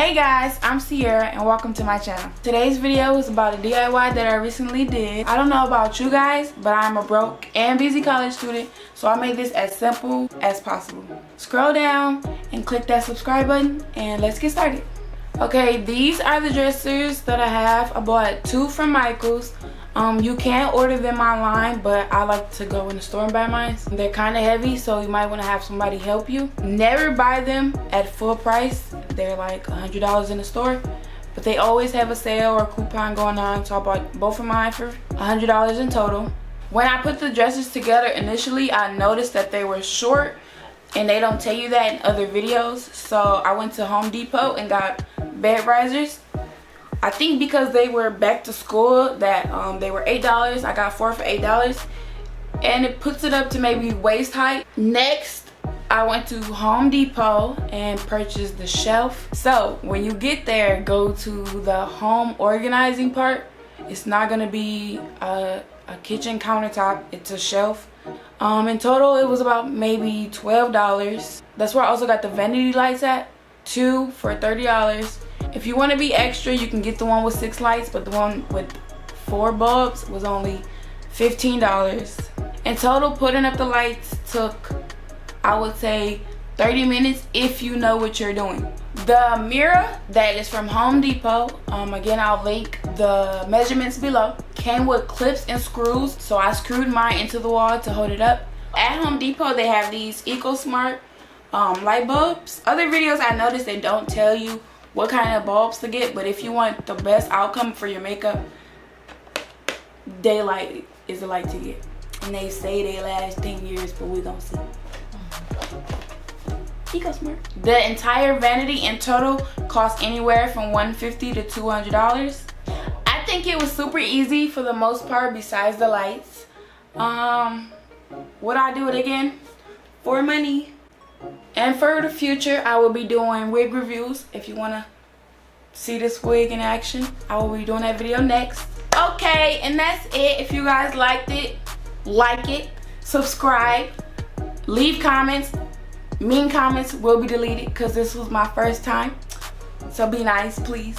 Hey guys, I'm Cierra and welcome to my channel. Today's video is about a DIY that I recently did. I don't know about you guys, but I'm a broke and busy college student, so I made this as simple as possible. Scroll down and click that subscribe button and let's get started. Okay, these are the dressers that I have. I bought 2 from Michael's. You can order them online, but I like to go in the store and buy mine. They're kind of heavy, so you might want to have somebody help you. Never buy them at full price. They're like $100 in the store, but they always have a sale or coupon going on, so I bought both of mine for $100 in total. When I put the dressers together initially, I noticed that they were short, and they don't tell you that in other videos, so I went to Home Depot and got bed risers. I think because they were back to school that they were $8. I got 4 for $8, and it puts it up to maybe waist height. Next, I went to Home Depot and purchased the shelf. So when you get there, go to the home organizing part. It's not gonna be a kitchen countertop, it's a shelf. In total it was about maybe $12. That's where I also got the Vanity Lights at, 2 for $30. If you want to be extra, you can get the one with 6 lights, but the one with 4 bulbs was only $15. In total, putting up the lights took, I would say, 30 minutes if you know what you're doing. The mirror that is from Home Depot, again, I'll link the measurements below, came with clips and screws, so I screwed mine into the wall to hold it up. At Home Depot, they have these Ecosmart light bulbs. Other videos I noticed they don't tell you what kind of bulbs to get, but if you want the best outcome for your makeup, daylight is the light to get. And they say they last 10 years, but we gonna see. Ecosmart. The entire vanity in total cost anywhere from $150 to $200. I think it was super easy for the most part besides the lights. Would I do it again? For money. And for the future, I will be doing wig reviews. If you want to see this wig in action, I will be doing that video next. Okay, and that's it. If you guys liked it, like it, subscribe, leave comments. Mean comments will be deleted because this was my first time. So be nice, please.